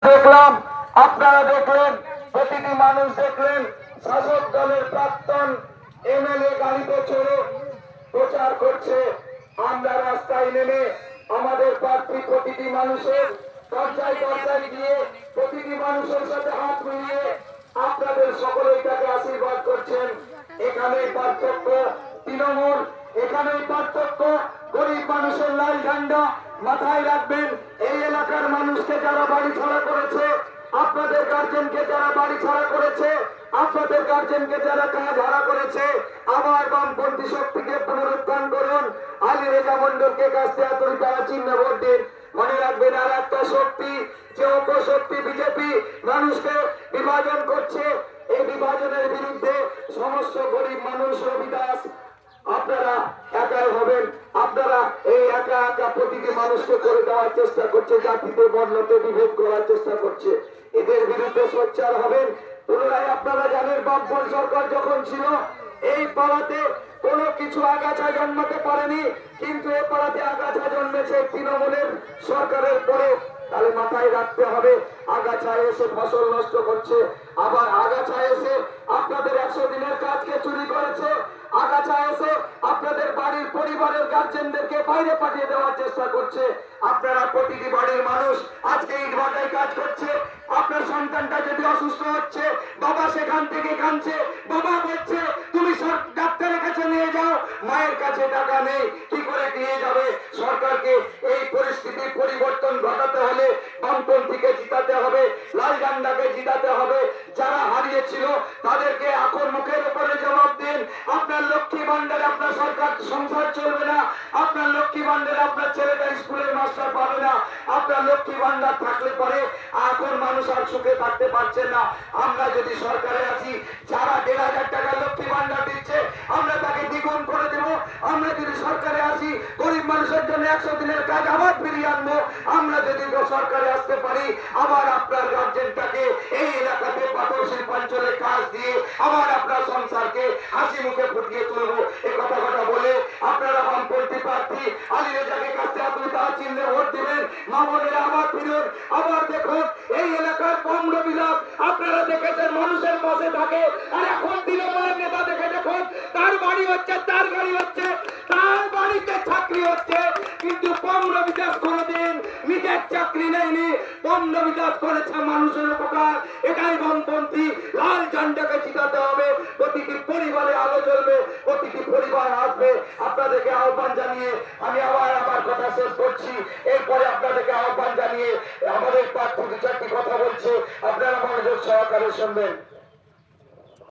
দেখলাম, আপনারা দেখলেন, প্রতিটি মানুষ দেখলেন, শাসক দলের প্রাক্তন এমএলএ গাড়িতে চড়ে প্রচার করছে। আমরা রাস্তায় নেমে আমাদের প্রার্থী প্রতিটি মানুষের দরজায় দরজায় গিয়ে প্রতিটি মানুষের সাথে হাত মিলিয়ে আপনাদের সকলেই তাকে আশীর্বাদ করছেন। এখানেই পার্থক্য তৃণমূল, এখানেই পার্থক্য গরিব মানুষের লাল ঝান্ডা। মাথায় রাখবেন, এই এলাকার মানুষকে যারা বাড়ি ছাড়া করেছে, আপনাদের গার্জেনকে যারা বাড়ি ছাড়া করেছে, আপনাদের গার্জেনকে যারা কাজ হারা করেছে, আবার বামপন্থী শক্তিকে পুনরুত্থান করুন। আলী রেজা মন্ডলকে কাছে আতরি তারা চিহ্ন ভোট দিন। মনে রাখবেন, আর একটা শক্তি যে অপশক্তি বিজেপি মানুষকে বিভাজন করছে, এই বিভাজনের বিরুদ্ধে সমস্ত গরিব মানুষ রবিদাস আপনারা একাই হবেন। আপনারা এই একা একা প্রতিটি মানুষকে করে দেওয়ার চেষ্টা করছে, জাতিতে বর্ণতে বিভেদ করার চেষ্টা করছে। এদের বিরুদ্ধে সোচ্চার হবেন। পুনরায় আপনারা জানেন, বামপন্থী সরকার যখন ছিল এই পাড়াতে কোনো কিছু আগাছা জন্মাতে পারেনি, কিন্তু এ পাড়াতে আগাছা জন্মেছে তৃণমূলের সরকারের পরে। তাহলে মাথায় রাখতে হবে, আগাছা এসে ফসল নষ্ট করছে, আবার আগাছা এসে আপনাদের 100 দিনের কাজকে চুরি করেছে, আগাছা এসে আপনাদের বাড়ির পরিবারের গার্জেনদেরকে বাইরে পাঠিয়ে দেওয়ার চেষ্টা করছে। আপনারা প্রতিটি বাড়ির মানুষ আজকে ইটভাটায় কাজ করছে। আপনার সন্তানটা যদি অসুস্থ হচ্ছে, বাবা সেখান থেকে কাঁদছে, বাবা বলছে তুমি ডাক্তারের কাছে নিয়ে যাও, মায়ের কাছে টাকা নেই, কি করে নিয়ে যাবে? সরকারকে এই পরিস্থিতির পরিবর্তন ঘটাতে হলে বামপন্থীকে জিতাতে হবে, লাল ঝান্ডাকে জিতাতে হবে। যারা হারিয়েছিল তাদেরকে এখন মুখের উপরে জবাব দিন। আপনার লক্ষ্মী ভান্ডারে আপনার সরকার সংসার চলবে না, আপনার লক্ষ্মী ভান্ডারে আপনার ছেলেটা স্কুলের মাস্টার পাবে না। আপনার লক্ষ্মী ভান্ডার থাকলে পরে এখন মানুষ আর সুখে থাকতে পারছে না। আমরা যদি সরকারে আছি, যারা 1,500 টাকা লক্ষ্মী ভান্ডার দিচ্ছে আমরা তাকে দ্বিগুণ করে দেব। আমরা যদি সরকারে আসি, গরিব মানুষের জন্য 100 দিনের কাজ আবার ফিরিয়ে আনবো। আমরা যদি সরকারে আসতে পারি, আবার আপনার গার্জেনটাকে এই এলাকাতে পাথর শিল্পাঞ্চলে কাজ দিয়ে আবার আপনার সংসারকে হাসি মুখে ফুটিয়ে তুলবো। এই কথা বলে আপনারা বামপন্থী প্রার্থী আলী রেজাকে কাছে আপনি তার চিহ্নে ভোট দিবেন। মামনেরা আবার ফিরুন, আবার দেখুন এই এলাকার পম্রবিলাস আপনারা দেখেছেন মানুষের পাশে থাকে। আর এখন তৃণমূলের নেতা দেখে দেখুন, তার বাড়ি হচ্ছে, তার গাড়ি হচ্ছে, তার বাড়িতে চাকরি হচ্ছে, কিন্তু পম্রবিলাস কোনদিন নিজের চাকরি নেয়নি। পম্রবিলাস করেছে মানুষের উপকার। এটাই বামপন্থী লাল ঝান্ডাকে জিতাতে হবে। প্রতিটি পরিবারে আলো জ্বলবে, প্রতিটি পরিবার আসবে। আপনাদেরকে আহ্বান জানিয়ে আমি আবার কথা শেষ করছি। এরপরে আপনাদেরকে আহ্বান জানিয়ে আমাদের প্রার্থী 2-4টি কথা বলছে, আপনারা মনোযোগ সহকারে শুনবেন।